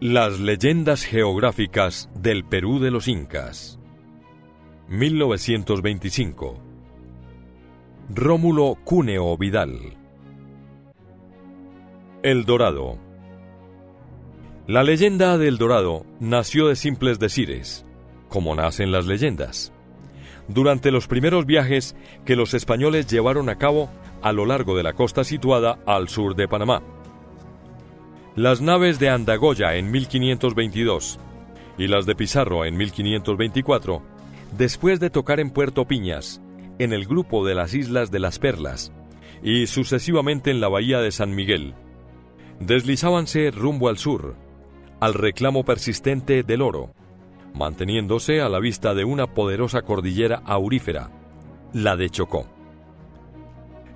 Las leyendas geográficas del Perú de los Incas. 1925. Rómulo Cúneo Vidal. El Dorado. La leyenda del Dorado nació de simples decires, como nacen las leyendas, durante los primeros viajes que los españoles llevaron a cabo a lo largo de la costa situada al sur de Panamá. Las naves de Andagoya en 1522 y las de Pizarro en 1524, después de tocar en Puerto Piñas, en el grupo de las Islas de las Perlas y sucesivamente en la bahía de San Miguel, deslizábanse rumbo al sur, al reclamo persistente del oro, manteniéndose a la vista de una poderosa cordillera aurífera, la de Chocó.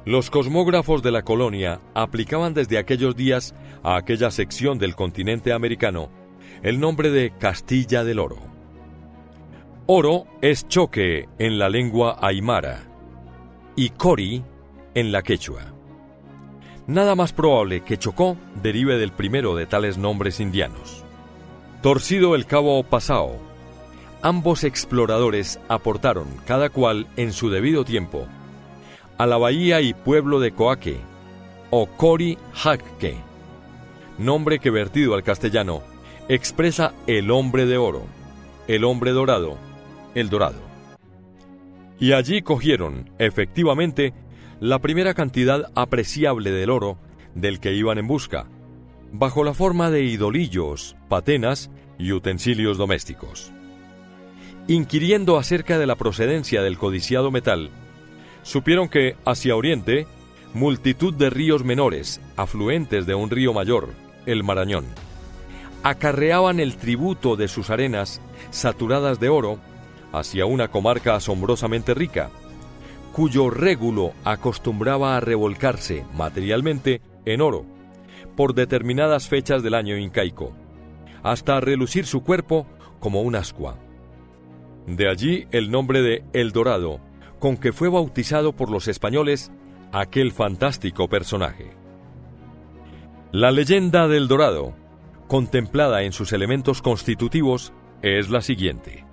Los cosmógrafos de la colonia aplicaban desde aquellos días a aquella sección del continente americano el nombre de Castilla del Oro. Oro es choque en la lengua aymara y cori en la quechua. Nada más probable que Chocó derive del primero de tales nombres indianos. Torcido el cabo Pasao, ambos exploradores aportaron, cada cual en su debido tiempo, a la bahía y pueblo de Coaque, o Cori Jacque, nombre que vertido al castellano expresa el hombre de oro, el hombre dorado, el dorado. Y allí cogieron, efectivamente, la primera cantidad apreciable del oro del que iban en busca, bajo la forma de idolillos, patenas y utensilios domésticos. Inquiriendo acerca de la procedencia del codiciado metal, supieron que, hacia oriente, multitud de ríos menores, afluentes de un río mayor, el Marañón, acarreaban el tributo de sus arenas, saturadas de oro, hacia una comarca asombrosamente rica, cuyo régulo acostumbraba a revolcarse materialmente en oro, por determinadas fechas del año incaico, hasta relucir su cuerpo como un ascua. De allí el nombre de El Dorado, con que fue bautizado por los españoles aquel fantástico personaje. La leyenda del Dorado, contemplada en sus elementos constitutivos, es la siguiente.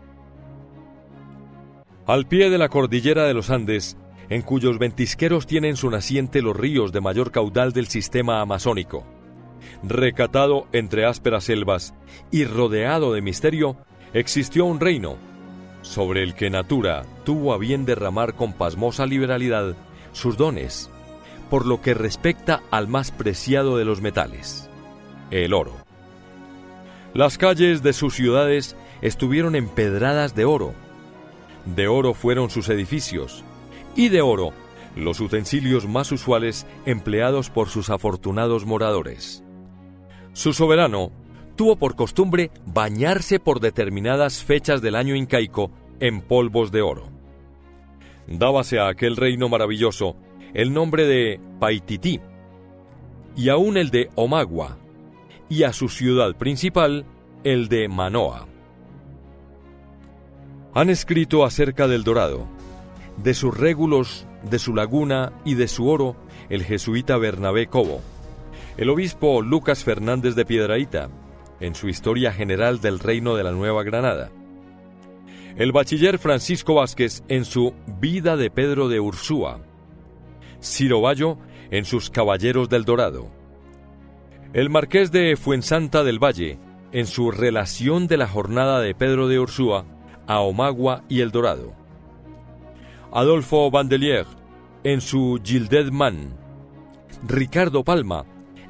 Al pie de la cordillera de los Andes, en cuyos ventisqueros tienen su naciente los ríos de mayor caudal del sistema amazónico, recatado entre ásperas selvas y rodeado de misterio, existió un reino, sobre el que Natura tuvo a bien derramar con pasmosa liberalidad sus dones, por lo que respecta al más preciado de los metales, el oro. Las calles de sus ciudades estuvieron empedradas de oro fueron sus edificios, y de oro los utensilios más usuales empleados por sus afortunados moradores. Su soberano tuvo por costumbre bañarse por determinadas fechas del año incaico en polvos de oro. Dábase a aquel reino maravilloso el nombre de Paitití, y aún el de Omagua, y a su ciudad principal el de Manoa. Han escrito acerca del Dorado, de sus régulos, de su laguna y de su oro, el jesuita Bernabé Cobo, el obispo Lucas Fernández de Piedrahíta, en su Historia General del Reino de la Nueva Granada, el bachiller Francisco Vázquez en su Vida de Pedro de Ursúa, Ciro Bayo en sus Caballeros del Dorado, el marqués de Fuensanta del Valle en su Relación de la Jornada de Pedro de Ursúa a Omagua y el Dorado, Adolfo Bandelier en su Gildet Man, Ricardo Palma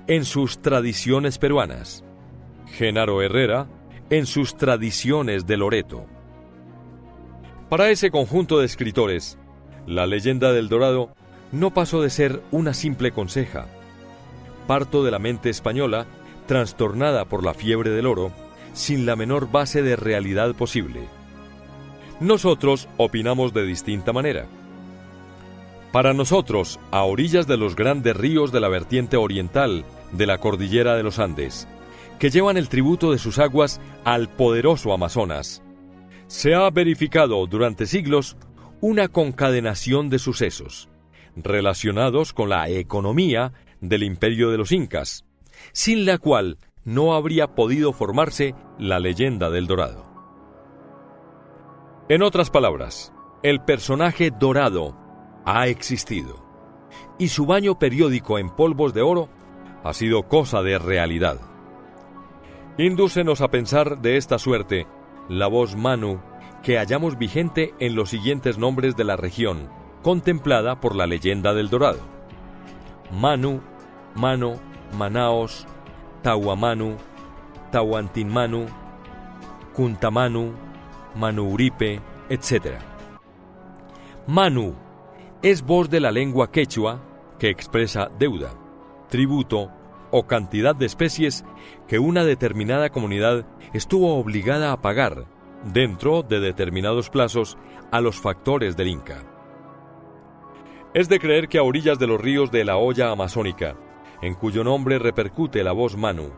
en sus Tradiciones peruanas, Genaro Herrera en sus Tradiciones de Loreto. Para ese conjunto de escritores, la leyenda del Dorado no pasó de ser una simple conseja, parto de la mente española, trastornada por la fiebre del oro, sin la menor base de realidad posible. Nosotros opinamos de distinta manera. Para nosotros, a orillas de los grandes ríos de la vertiente oriental de la cordillera de los Andes, que llevan el tributo de sus aguas al poderoso Amazonas, se ha verificado durante siglos una concadenación de sucesos relacionados con la economía del imperio de los incas, sin la cual no habría podido formarse la leyenda del Dorado. En otras palabras, el personaje dorado ha existido, y su baño periódico en polvos de oro ha sido cosa de realidad. Indúcenos a pensar de esta suerte la voz Manu que hallamos vigente en los siguientes nombres de la región, contemplada por la leyenda del Dorado: Manu, Mano, Manaos, Tahuamanu, Tahuantinmanu, Cuntamanu, Manuuripe, etc. Manu es voz de la lengua quechua que expresa deuda, tributo o cantidad de especies que una determinada comunidad estuvo obligada a pagar, dentro de determinados plazos, a los factores del Inca. Es de creer que a orillas de los ríos de la olla amazónica, en cuyo nombre repercute la voz Manu,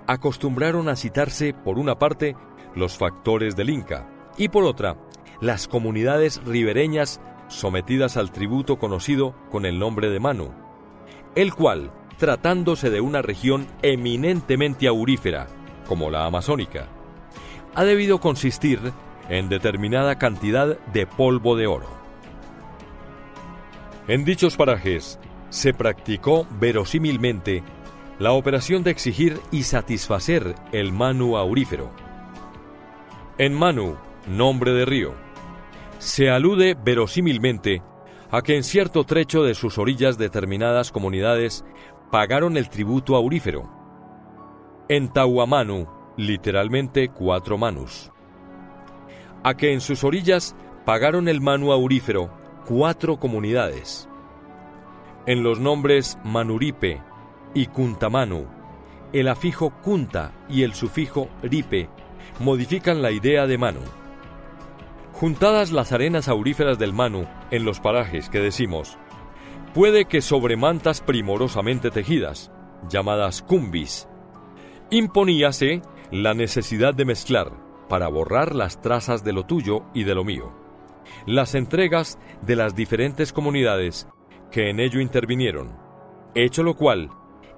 acostumbraron a citarse, por una parte, los factores del Inca, y por otra, las comunidades ribereñas sometidas al tributo conocido con el nombre de Manu, el cual, tratándose de una región eminentemente aurífera, como la amazónica, ha debido consistir en determinada cantidad de polvo de oro. En dichos parajes se practicó verosímilmente la operación de exigir y satisfacer el Manu aurífero. En Manu, nombre de río, se alude verosímilmente a que en cierto trecho de sus orillas determinadas comunidades pagaron el tributo aurífero. En Tahuamanu, literalmente 4 manus. A que en sus orillas pagaron el Manu aurífero 4 comunidades. En los nombres Manuripe y Cuntamanu, el afijo Cunta y el sufijo ripe modifican la idea de Manu. Juntadas las arenas auríferas del Manu en los parajes que decimos, puede que sobre mantas primorosamente tejidas, llamadas cumbis, imponíase la necesidad de mezclar, para borrar las trazas de lo tuyo y de lo mío, las entregas de las diferentes comunidades que en ello intervinieron, hecho lo cual,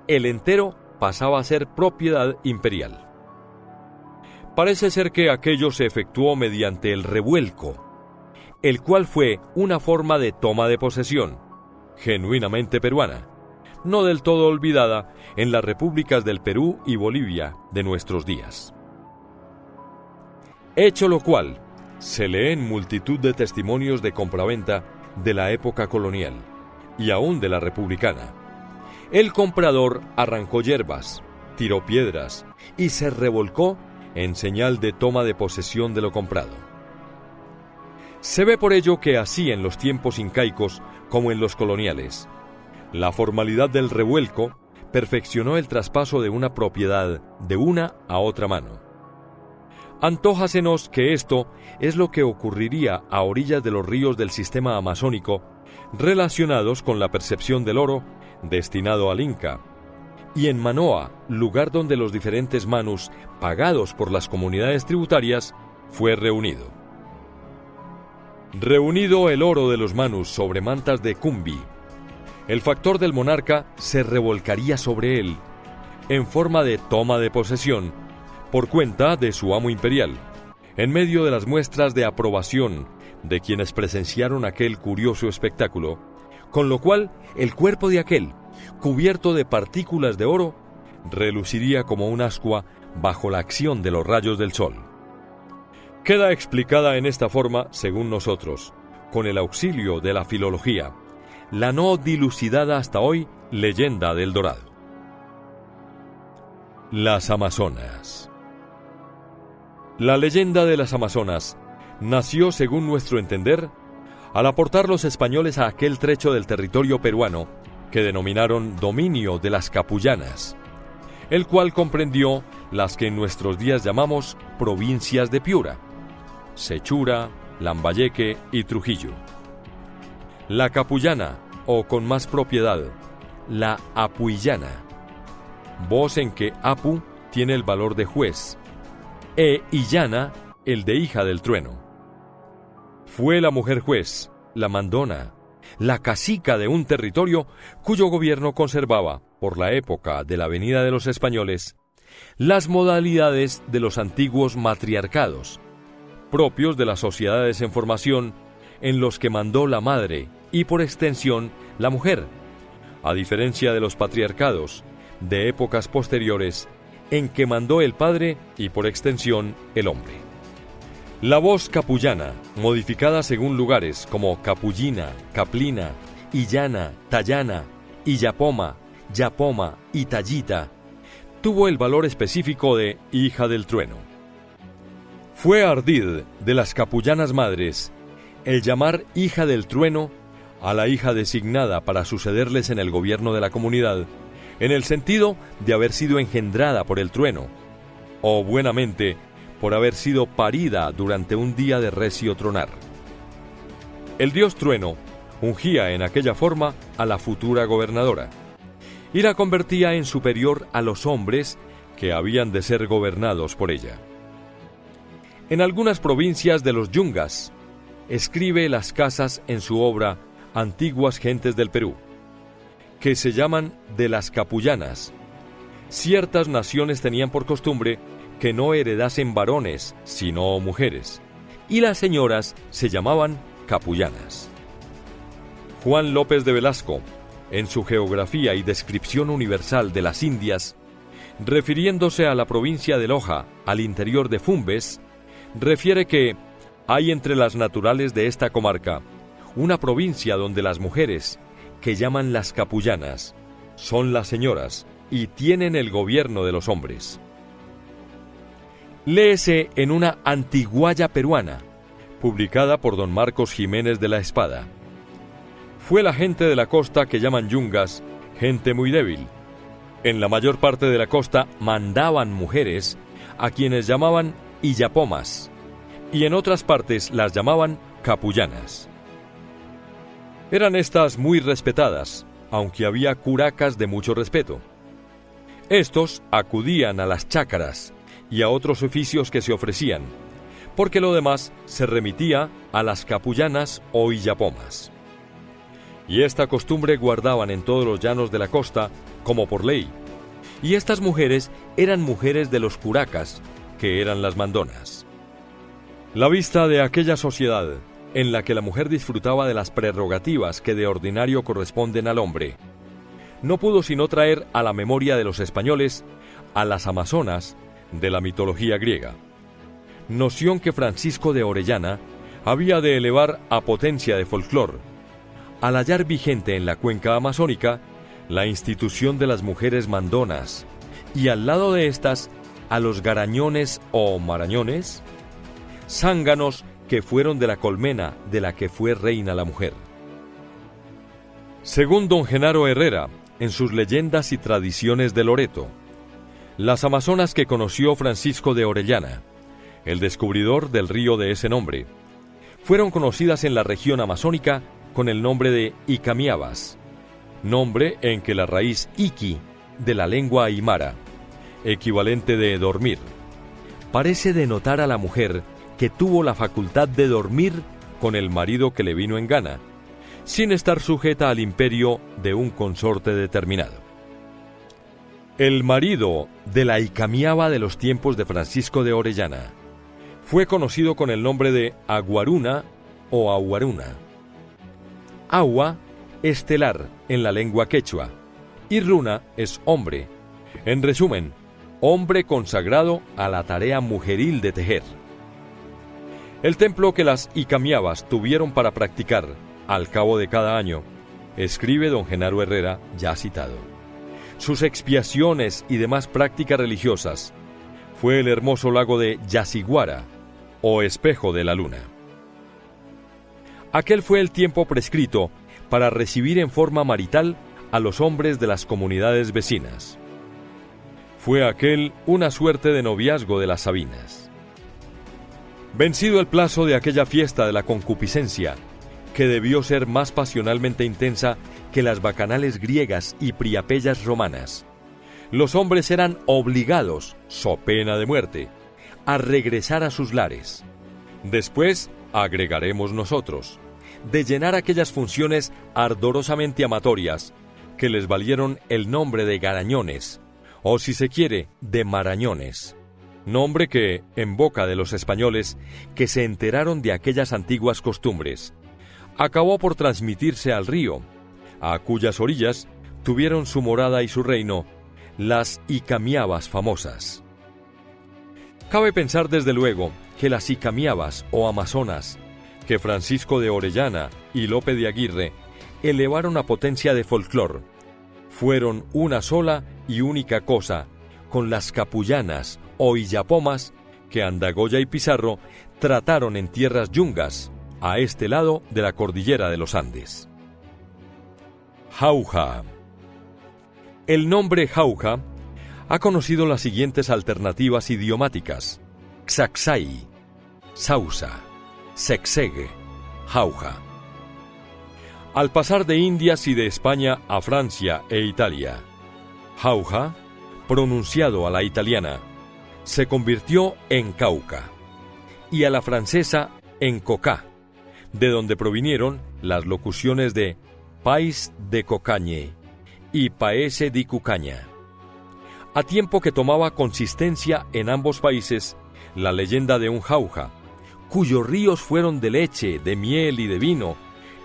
el entero pasaba a ser propiedad imperial. Parece ser que aquello se efectuó mediante el revuelco, el cual fue una forma de toma de posesión, genuinamente peruana, no del todo olvidada en las repúblicas del Perú y Bolivia de nuestros días. Hecho lo cual, se lee en multitud de testimonios de compraventa de la época colonial, y aún de la republicana. El comprador arrancó hierbas, tiró piedras y se revolcó en señal de toma de posesión de lo comprado. Se ve por ello que así en los tiempos incaicos como en los coloniales, la formalidad del revuelco perfeccionó el traspaso de una propiedad de una a otra mano. Antójasenos que esto es lo que ocurriría a orillas de los ríos del sistema amazónico relacionados con la percepción del oro destinado al Inca, y en Manoa, lugar donde los diferentes manus pagados por las comunidades tributarias fue reunido. Reunido el oro de los manus sobre mantas de cumbi, el factor del monarca se revolcaría sobre él, en forma de toma de posesión, por cuenta de su amo imperial, en medio de las muestras de aprobación de quienes presenciaron aquel curioso espectáculo, con lo cual el cuerpo de aquel, cubierto de partículas de oro, reluciría como un ascua bajo la acción de los rayos del sol. Queda explicada en esta forma, según nosotros, con el auxilio de la filología, la no dilucidada hasta hoy leyenda del Dorado. Las Amazonas. La leyenda de las Amazonas nació, según nuestro entender, al aportar los españoles a aquel trecho del territorio peruano que denominaron dominio de las Capullanas, el cual comprendió las que en nuestros días llamamos provincias de Piura, Sechura, Lambayeque y Trujillo. La Capullana, o con más propiedad, la Apuillana, voz en que Apu tiene el valor de juez, e Illana el de hija del trueno. Fue la mujer juez, la mandona, la cacica de un territorio cuyo gobierno conservaba, por la época de la venida de los españoles, las modalidades de los antiguos matriarcados, propios de las sociedades en formación, en los que mandó la madre y por extensión la mujer, a diferencia de los patriarcados de épocas posteriores en que mandó el padre y por extensión el hombre. La voz capullana, modificada según lugares como capullina, caplina, illana, tallana, illapoma, yapoma y tallita, tuvo el valor específico de hija del trueno. Fue ardid de las capullanas madres el llamar hija del trueno a la hija designada para sucederles en el gobierno de la comunidad, en el sentido de haber sido engendrada por el trueno, o buenamente por haber sido parida durante un día de recio tronar. El dios trueno ungía en aquella forma a la futura gobernadora, y la convertía en superior a los hombres que habían de ser gobernados por ella. En algunas provincias de los yungas, escribe las casas en su obra Antiguas Gentes del Perú, que se llaman de las capullanas. Ciertas naciones tenían por costumbre que no heredasen varones, sino mujeres, y las señoras se llamaban capullanas. Juan López de Velasco, en su Geografía y Descripción Universal de las Indias, refiriéndose a la provincia de Loja, al interior de Fumbes, refiere que hay entre las naturales de esta comarca una provincia donde las mujeres, que llaman las capullanas, son las señoras y tienen el gobierno de los hombres. Léese en una Antiguaya peruana, publicada por don Marcos Jiménez de la Espada. Fue la gente de la costa que llaman yungas, gente muy débil. En la mayor parte de la costa mandaban mujeres, a quienes llamaban illapomas, y en otras partes las llamaban capullanas. Eran estas muy respetadas, aunque había curacas de mucho respeto. Estos acudían a las chácaras y a otros oficios que se ofrecían, porque lo demás se remitía a las capullanas o illapomas. Y esta costumbre guardaban en todos los llanos de la costa, como por ley, y estas mujeres eran mujeres de los curacas, que eran las mandonas. La vista de aquella sociedad, en la que la mujer disfrutaba de las prerrogativas que de ordinario corresponden al hombre, no pudo sino traer a la memoria de los españoles a las amazonas de la mitología griega, noción que Francisco de Orellana había de elevar a potencia de folclor, al hallar vigente en la cuenca amazónica la institución de las mujeres mandonas, y al lado de estas a los garañones o marañones, zánganos que fueron de la colmena de la que fue reina la mujer. Según don Genaro Herrera, en sus Leyendas y Tradiciones de Loreto, las amazonas que conoció Francisco de Orellana, el descubridor del río de ese nombre, fueron conocidas en la región amazónica con el nombre de Icamiabas, nombre en que la raíz Iki, de la lengua aymara, equivalente de dormir, parece denotar a la mujer que tuvo la facultad de dormir con el marido que le vino en gana, sin estar sujeta al imperio de un consorte determinado. El marido de la Icamiaba de los tiempos de Francisco de Orellana fue conocido con el nombre de Aguaruna o Aguaruna. Agua, estelar en la lengua quechua, y runa es hombre. En resumen, hombre consagrado a la tarea mujeril de tejer. El templo que las Icamiabas tuvieron para practicar al cabo de cada año, escribe don Genaro Herrera, ya citado, sus expiaciones y demás prácticas religiosas, fue el hermoso lago de Yasiguara, o espejo de la luna. Aquel fue el tiempo prescrito para recibir en forma marital a los hombres de las comunidades vecinas. Fue aquel una suerte de noviazgo de las Sabinas. Vencido el plazo de aquella fiesta de la concupiscencia, que debió ser más pasionalmente intensa que las bacanales griegas y priapellas romanas, los hombres eran obligados, so pena de muerte, a regresar a sus lares. Después, agregaremos nosotros, de llenar aquellas funciones ardorosamente amatorias que les valieron el nombre de garañones, o si se quiere, de Marañones, nombre que, en boca de los españoles que se enteraron de aquellas antiguas costumbres, acabó por transmitirse al río, a cuyas orillas tuvieron su morada y su reino las Icamiabas famosas. Cabe pensar desde luego que las Icamiabas o Amazonas, que Francisco de Orellana y Lope de Aguirre elevaron a potencia de folclor, fueron una sola y única cosa con las capullanas o illapomas que Andagoya y Pizarro trataron en tierras yungas, a este lado de la cordillera de los Andes. Jauja. El nombre Jauja ha conocido las siguientes alternativas idiomáticas: Xaxay, Sausa, Sexegue, Jauja. Al pasar de Indias y de España a Francia e Italia, Jauja, pronunciado a la italiana, se convirtió en Cauca, y a la francesa en Cocá, de donde provinieron las locuciones de Pais de Cocañe y Paese di Cucaña. A tiempo que tomaba consistencia en ambos países la leyenda de un Jauja, cuyos ríos fueron de leche, de miel y de vino,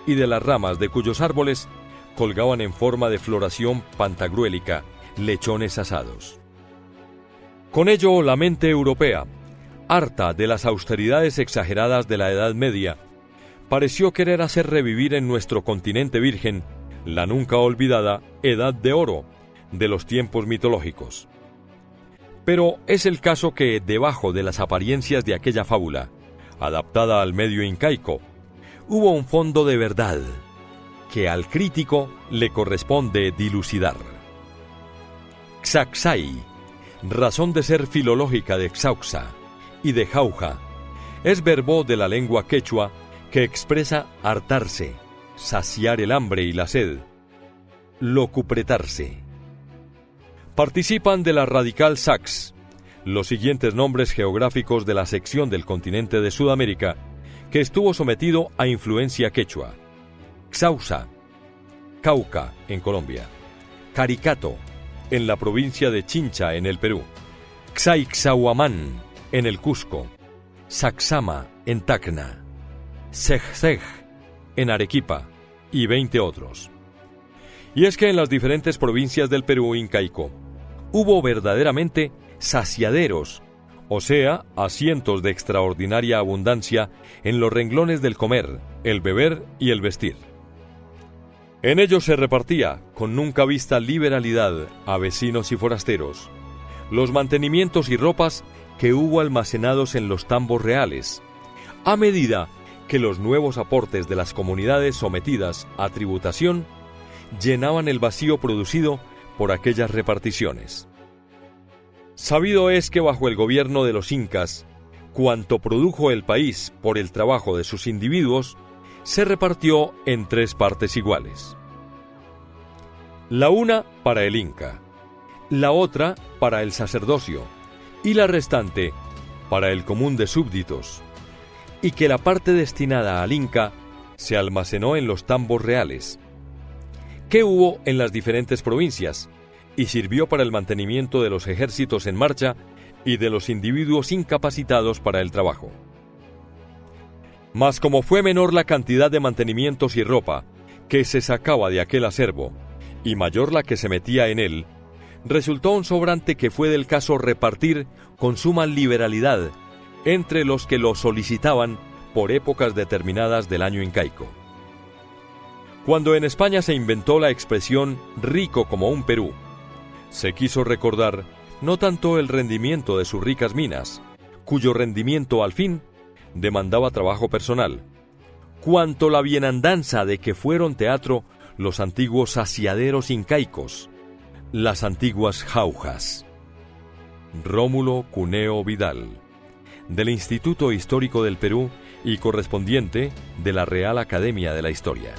y de las ramas de cuyos árboles colgaban en forma de floración pantagruélica lechones asados. Con ello, la mente europea, harta de las austeridades exageradas de la Edad Media, pareció querer hacer revivir en nuestro continente virgen la nunca olvidada Edad de Oro de los tiempos mitológicos. Pero es el caso que, debajo de las apariencias de aquella fábula, adaptada al medio incaico, hubo un fondo de verdad que al crítico le corresponde dilucidar. Xaxay, razón de ser filológica de Xauxa y de Jauja, es verbo de la lengua quechua que expresa hartarse, saciar el hambre y la sed, locupretarse. Participan de la radical sax los siguientes nombres geográficos de la sección del continente de Sudamérica que estuvo sometido a influencia quechua: Xausa, Cauca en Colombia; Caricato, en la provincia de Chincha en el Perú; Xaixahuamán en el Cusco; Sacsama en Tacna; Sej en Arequipa, y 20 otros. Y es que en las diferentes provincias del Perú incaico hubo verdaderamente saciaderos, o sea, asientos de extraordinaria abundancia en los renglones del comer, el beber y el vestir. En ellos se repartía, con nunca vista liberalidad, a vecinos y forasteros, los mantenimientos y ropas que hubo almacenados en los tambos reales, a medida que los nuevos aportes de las comunidades sometidas a tributación llenaban el vacío producido por aquellas reparticiones. Sabido es que bajo el gobierno de los incas, cuanto produjo el país por el trabajo de sus individuos, se repartió en 3 partes iguales. La una para el inca, la otra para el sacerdocio, y la restante para el común de súbditos, y que la parte destinada al inca se almacenó en los tambos reales, que hubo en las diferentes provincias, y sirvió para el mantenimiento de los ejércitos en marcha y de los individuos incapacitados para el trabajo. Mas como fue menor la cantidad de mantenimientos y ropa que se sacaba de aquel acervo, y mayor la que se metía en él, resultó un sobrante que fue del caso repartir con suma liberalidad entre los que lo solicitaban por épocas determinadas del año incaico. Cuando en España se inventó la expresión rico como un Perú, se quiso recordar no tanto el rendimiento de sus ricas minas, cuyo rendimiento al fin demandaba trabajo personal, cuanto la bienandanza de que fueron teatro los antiguos saciaderos incaicos, las antiguas jaujas. Rómulo Cuneo Vidal, del Instituto Histórico del Perú y correspondiente de la Real Academia de la Historia.